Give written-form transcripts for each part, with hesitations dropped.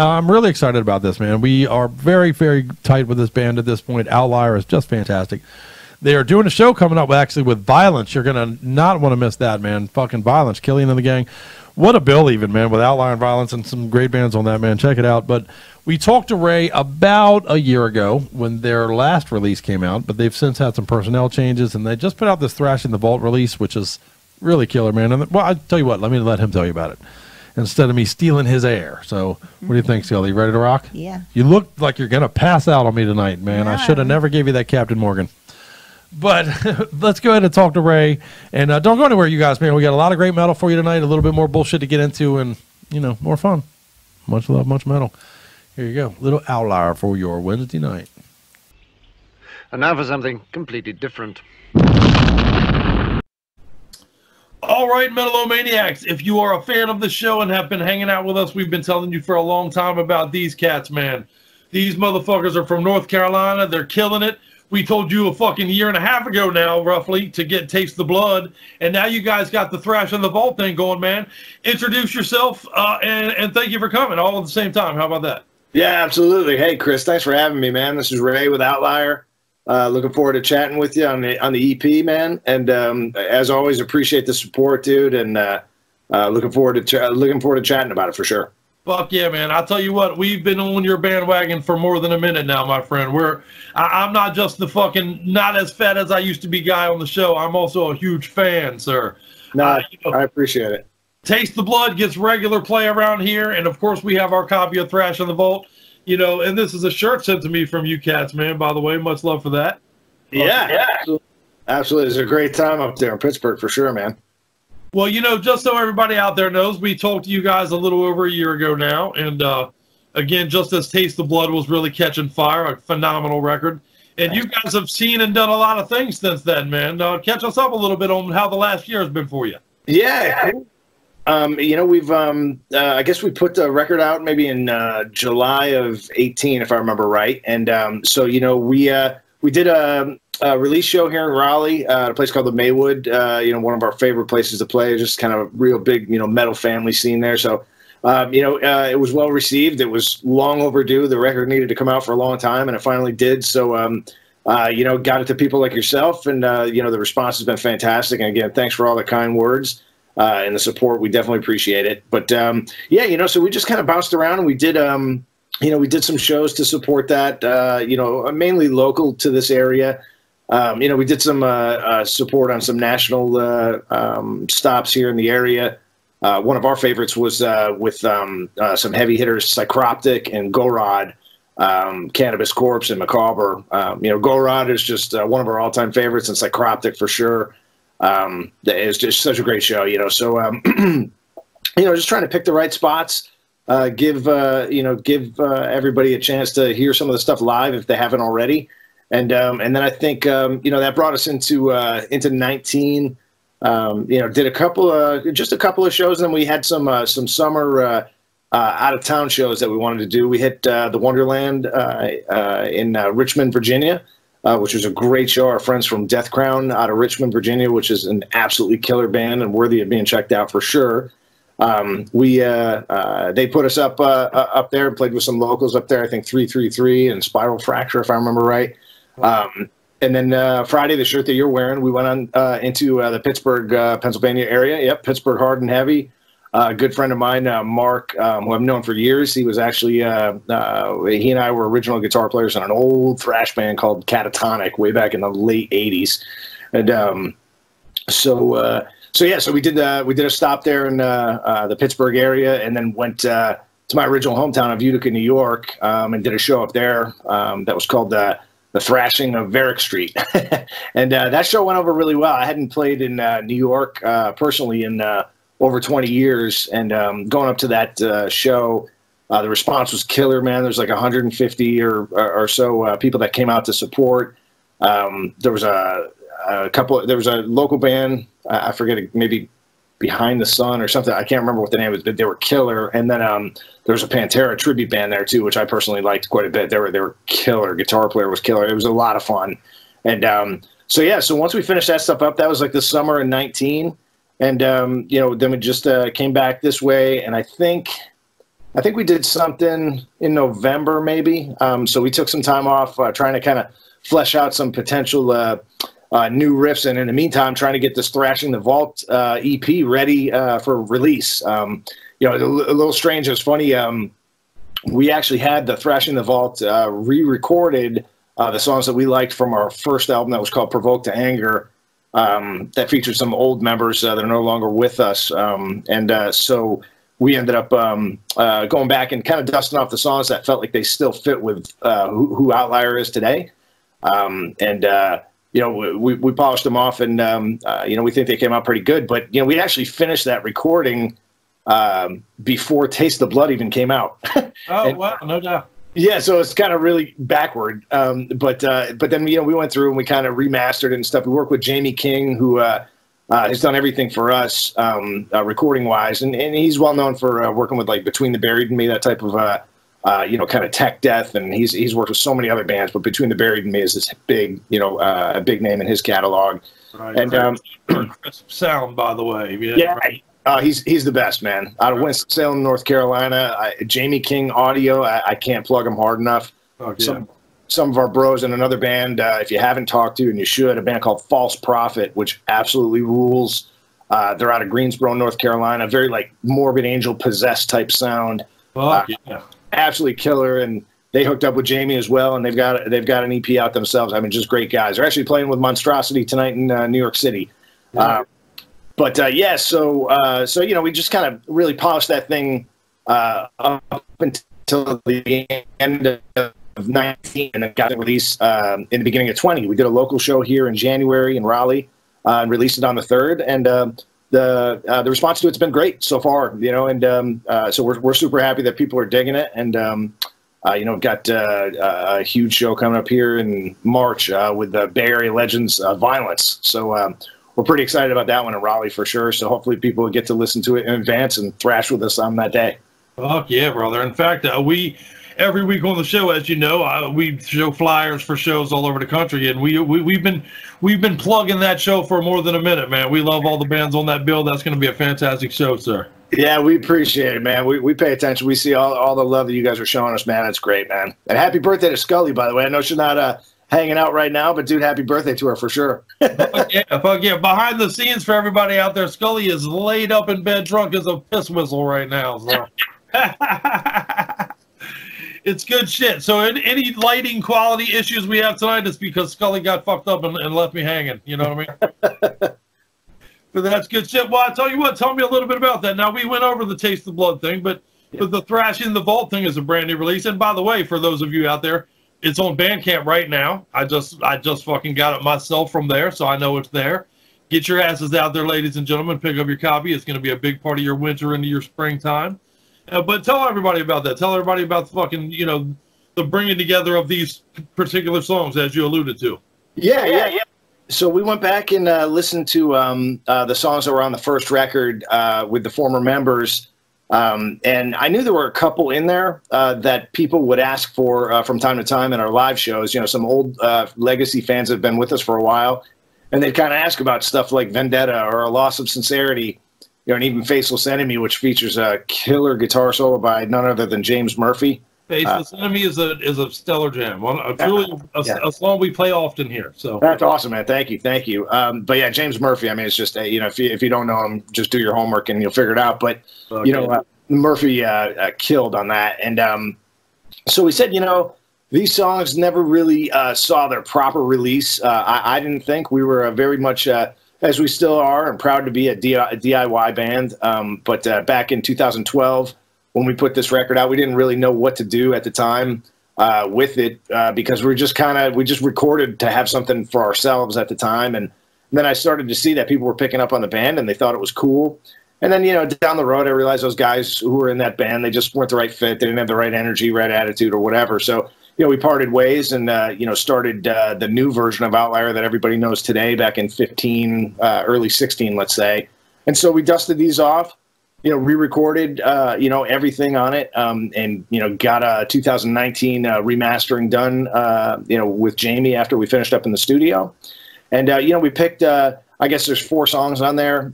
I'm really excited about this, man. We are very, very tight with this band at this point. Outlier is just fantastic. They are doing a show coming up actually with Violence. You're going to not want to miss that, man. Fucking Violence, Killian and the gang. What a bill even, man, with Outlier and Violence and some great bands on that, man. Check it out. But we talked to Ray about a year ago when their last release came out, but they've since had some personnel changes, and they just put out this Thrashing the Vault release, which is really killer, man. And, well, I tell you what, let him tell you about it instead of me stealing his air. So what do you think, Skelly? You ready to rock? Yeah. You look like you're going to pass out on me tonight, man. I should have never gave you that Captain Morgan. But let's go ahead and talk to Ray. And don't go anywhere, you guys, man. We got a lot of great metal for you tonight, a little bit more bullshit to get into, and, you know, more fun. Much love, much metal. Here you go. Little Outlier for your Wednesday night. And now for something completely different. All right, Metal-O-Maniacs, if you are a fan of the show and have been hanging out with us, we've been telling you for a long time about these cats, man. These motherfuckers are from North Carolina. They're killing it. We told you a fucking year and a half ago now, roughly, to get Taste the Blood, and now you guys got the Thrashing the Vault thing going, man. Introduce yourself, and thank you for coming all at the same time. How about that? Yeah, absolutely. Hey, Chris, thanks for having me, man. This is Ray with Outlier. Looking forward to chatting with you on the EP, man. And as always, appreciate the support, dude. And looking forward to chatting about it for sure. Fuck yeah, man. I'll tell you what, we've been on your bandwagon for more than a minute now, my friend. I'm not just the fucking not as fat as I used to be guy on the show. I'm also a huge fan, sir. No, I appreciate it. Taste the Blood gets regular play around here, and of course we have our copy of Thrash in the Vault. You know, and this is a shirt sent to me from you cats, man, by the way. Much love for that. Yeah. Absolutely. It's a great time up there in Pittsburgh for sure, man. Well, you know, just so everybody out there knows, we talked to you guys a little over a year ago now. And, again, just as Taste the Blood was really catching fire, a phenomenal record. And you guys have seen and done a lot of things since then, man. Catch us up a little bit on how the last year has been for you. Yeah. You know, we've, I guess we put the record out maybe in July of 18, if I remember right. And so, you know, we did a release show here in Raleigh at a place called the Maywood, you know, one of our favorite places to play, just kind of a real big, you know, metal family scene there. So, you know, it was well received. It was long overdue. The record needed to come out for a long time, and it finally did. So, you know, got it to people like yourself, and, you know, the response has been fantastic. And again, thanks for all the kind words and the support. We definitely appreciate it. But, yeah, you know, so we just kind of bounced around, and we did, you know, we did some shows to support that, you know, mainly local to this area. You know, we did some support on some national stops here in the area. One of our favorites was with some heavy hitters, Psychroptic and Gorod, Cannabis Corpse and Macabre. You know, Gorod is just one of our all-time favorites, and Psychroptic for sure. It's just such a great show, you know. So, you know, just trying to pick the right spots, give you know, give everybody a chance to hear some of the stuff live if they haven't already. And then I think, you know, that brought us into 19, you know, did just a couple of shows. And then we had some summer out of town shows that we wanted to do. We hit the Wonderland in Richmond, Virginia, which was a great show. Our friends from Death Crown out of Richmond, Virginia, which is an absolutely killer band and worthy of being checked out for sure. They put us up there and played with some locals up there. I think 333 and Spiral Fracture, if I remember right. And then Friday, the shirt that you're wearing, we went on into the Pittsburgh, Pennsylvania area. Yep, Pittsburgh Hard and Heavy. A good friend of mine, Mark, who I've known for years. He was actually, he and I were original guitar players in an old thrash band called Catatonic way back in the late 80s. And so yeah, so we did a stop there in the Pittsburgh area, and then went to my original hometown of Utica, New York, and did a show up there that was called the Thrashing of Varick Street. And that show went over really well. I hadn't played in New York personally in over 20 years, and going up to that show, the response was killer, man. There's like 150 or so people that came out to support. There was there was a local band, I forget, maybe Behind the Sun or something. I can't remember what the name was, but they were killer. And then there was a Pantera tribute band there too, which I personally liked quite a bit. They were killer. Guitar player was killer. It was a lot of fun. And so yeah, so once we finished that stuff up, that was like the summer in 19. And you know, then we just came back this way, and I think I think we did something in November, maybe. So we took some time off trying to kind of flesh out some potential new riffs. And in the meantime, trying to get this Thrashing the Vault EP ready for release. You know, a little strange. It was funny. We actually had the Thrashing the Vault re-recorded the songs that we liked from our first album that was called Provoke to Anger. That featured some old members that are no longer with us. So we ended up going back and kind of dusting off the songs that felt like they still fit with who Outlier is today. You know, we polished them off, and you know, we think they came out pretty good. But you know, we actually finished that recording before Taste the Blood even came out. Oh, wow, no doubt. Yeah, so it's kind of really backward. But then, you know, we went through and we kind of remastered it and stuff. We worked with Jamie King, who has done everything for us recording wise, and he's well known for working with like Between the Buried and Me, that type of you know, kind of tech death, and he's worked with so many other bands, but Between the Buried and Me is this big, you know, a big name in his catalog. Right. And sound, by the way. Yeah. He's the best, man. Out of Winston-Salem, North Carolina. Jamie King Audio, I can't plug him hard enough. Oh, yeah. Some of our bros in another band, if you haven't talked to, and you should, a band called False Prophet, which absolutely rules. They're out of Greensboro, North Carolina. Very like Morbid Angel possessed type sound. Yeah. Absolutely killer. And they hooked up with Jamie as well, and they've got an EP out themselves. I mean, just great guys. They're actually playing with Monstrosity tonight in New York City. Yeah. Yeah, so you know, we just kind of really polished that thing up until the end of 19, and it got released in the beginning of 20. We did a local show here in January in Raleigh and released it on the 3rd, and the response to it's been great so far, you know, and so we're super happy that people are digging it, and you know, got a huge show coming up here in March with the Bay Area Legends Violence. So we're pretty excited about that one in Raleigh for sure. So hopefully people will get to listen to it in advance and thrash with us on that day. Fuck yeah, brother. In fact, we every week on the show, as you know, we show flyers for shows all over the country, and we've been plugging that show for more than a minute, man. We love all the bands on that bill. That's going to be a fantastic show, sir. Yeah, we appreciate it, man. We pay attention. We see all the love that you guys are showing us, man. That's great, man. And happy birthday to Scully, by the way. I know she's not hanging out right now, but dude, happy birthday to her for sure. Fuck yeah. Behind the scenes for everybody out there, Scully is laid up in bed drunk as a piss whistle right now. So. It's good shit. So any lighting quality issues we have tonight is because Scully got fucked up and left me hanging. You know what I mean? But that's good shit. Well, I tell you what, tell me a little bit about that. Now, we went over the Taste the Blood thing, but the Thrashing the Vault thing is a brand new release. And by the way, for those of you out there, it's on Bandcamp right now. I just fucking got it myself from there, so I know it's there. Get your asses out there, ladies and gentlemen. Pick up your copy. It's going to be a big part of your winter into your springtime. But tell everybody about that. Tell everybody about the fucking, you know, the bringing together of these particular songs, as you alluded to. Yeah. So we went back and listened to the songs that were on the first record with the former members. And I knew there were a couple in there that people would ask for from time to time in our live shows. You know, some old legacy fans that have been with us for a while. And they'd kind of ask about stuff like Vendetta or A Loss of Sincerity. You know, and even Faceless Enemy, which features a killer guitar solo by none other than James Murphy. Faceless Enemy is a stellar jam. A song we play often here. So that's awesome, man. Thank you. But yeah, James Murphy. I mean, it's just you know, if you don't know him, just do your homework and you'll figure it out. But you know, Murphy killed on that, and so we said, you know, these songs never really saw their proper release. I didn't think. We were very much. As we still are, and proud to be a DIY band. But back in 2012, when we put this record out, we didn't really know what to do at the time with it because we just recorded to have something for ourselves at the time. And then I started to see that people were picking up on the band and they thought it was cool. And then, you know, down the road, I realized those guys who were in that band, they just weren't the right fit. They didn't have the right energy, right attitude, or whatever. So, you know, we parted ways and, you know, started the new version of Outlier that everybody knows today back in 15, early 16, let's say. And so we dusted these off, you know, re-recorded, you know, everything on it and, you know, got a 2019 remastering done, you know, with Jamie after we finished up in the studio. And, you know, we picked, I guess there's 4 songs on there.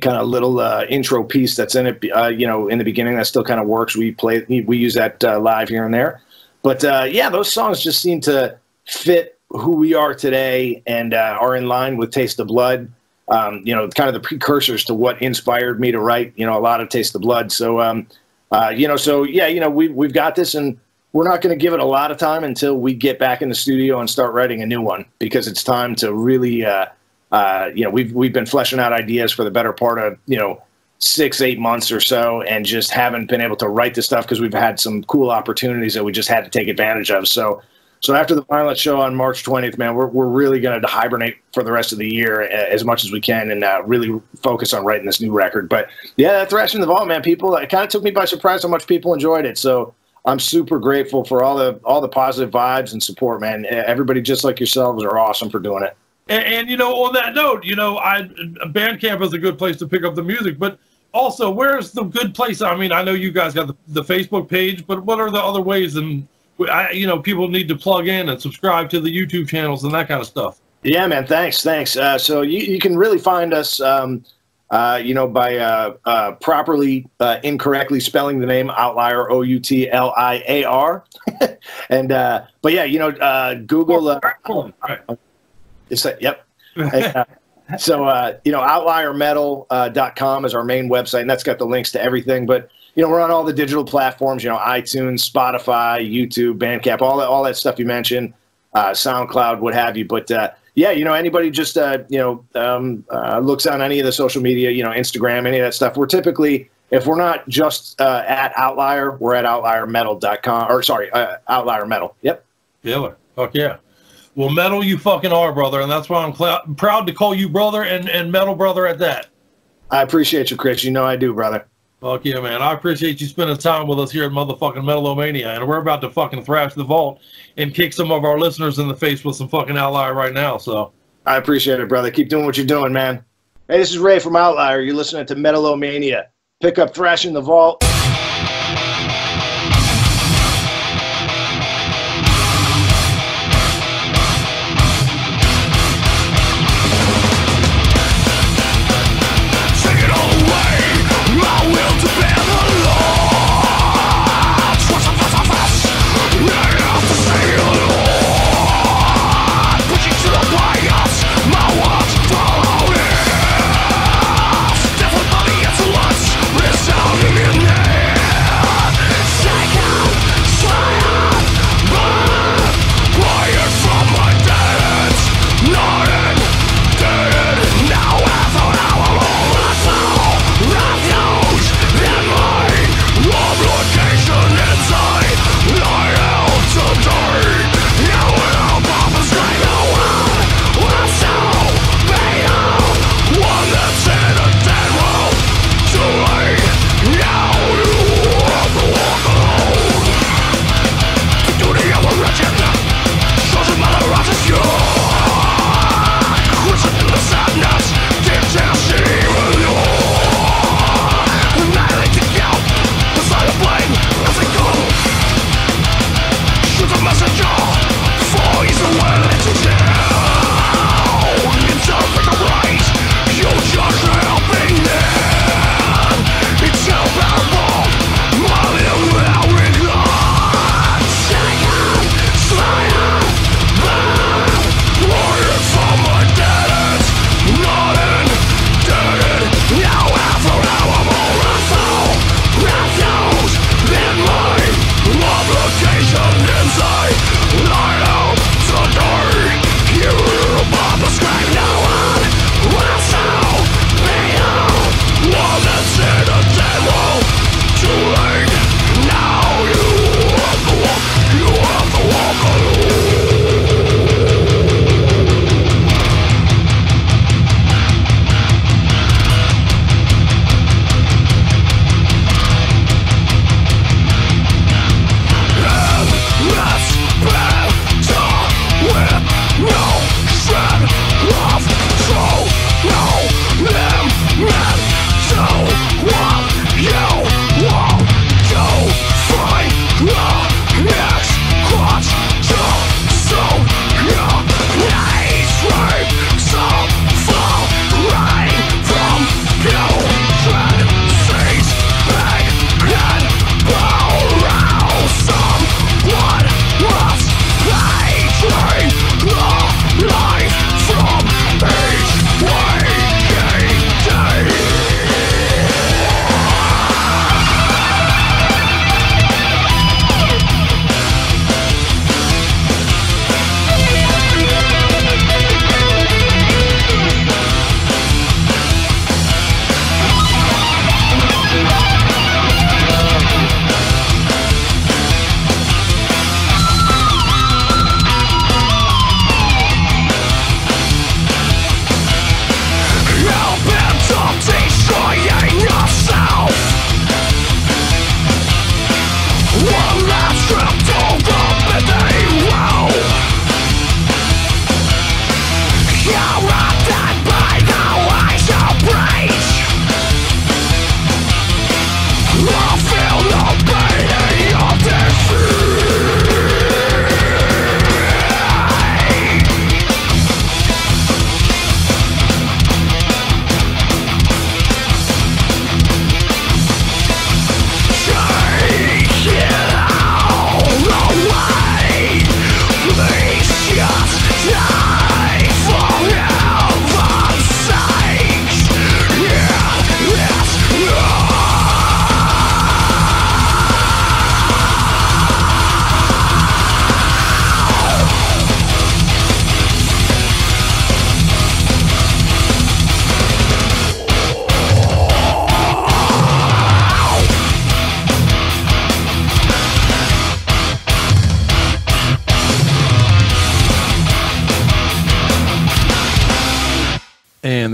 kind of little intro piece that's in it, you know, in the beginning that still kind of works. We use that live here and there. But yeah, those songs just seem to fit who we are today and are in line with Taste of Blood. You know, kind of the precursors to what inspired me to write, you know, a lot of Taste of Blood. So, you know, so yeah, you know, we've got this, and we're not going to give it a lot of time until we get back in the studio and start writing a new one, because it's time to really, you know, we've been fleshing out ideas for the better part of, you know, 6-8 months or so, and just haven't been able to write this stuff because we've had some cool opportunities that we just had to take advantage of. So after the Violent show on March 20th, man, we're really going to hibernate for the rest of the year as much as we can, and really focus on writing this new record. But yeah, that Thrashing the Vault, man, people, it kind of took me by surprise how much people enjoyed it. So I'm super grateful for all the positive vibes and support, man. Everybody just like yourselves are awesome for doing it. And you know, on that note, you know, Bandcamp is a good place to pick up the music, but also, where's the good place? I mean, I know you guys got the Facebook page, but what are the other ways? And you know, people need to plug in and subscribe to the YouTube channels and that kind of stuff. Yeah, man. Thanks. So you can really find us, you know, by properly incorrectly spelling the name Outliar, Outliar. And but yeah, you know, Google. It's yep. So you know, outliermetal.com is our main website, and that's got the links to everything. But you know, we're on all the digital platforms, you know, iTunes, Spotify, YouTube, Bandcamp, all that stuff you mentioned, SoundCloud, what have you. But yeah, you know, anybody just you know, looks on any of the social media, you know, Instagram, any of that stuff. We're typically, if we're not just at Outlier, we're at outliermetal.com, or sorry, Outlier Metal. Yep. Yeah. Fuck yeah. Well, Metal, you fucking are, brother, and that's why I'm proud to call you brother, and Metal brother at that. I appreciate you, Chris. You know I do, brother. Fuck yeah, man. I appreciate you spending time with us here at motherfucking Metal-O-Mania, and we're about to fucking thrash the vault and kick some of our listeners in the face with some fucking Outlier right now, so. I appreciate it, brother. Keep doing what you're doing, man. Hey, this is Ray from Outlier. You're listening to Metal-O-Mania. Pick up Thrashing the Vault. Death with money, it's a lust. Resounding in there.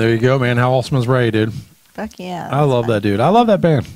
there you go, man. How awesome is Ray, dude? Fuck yeah. I love that dude. I love that band.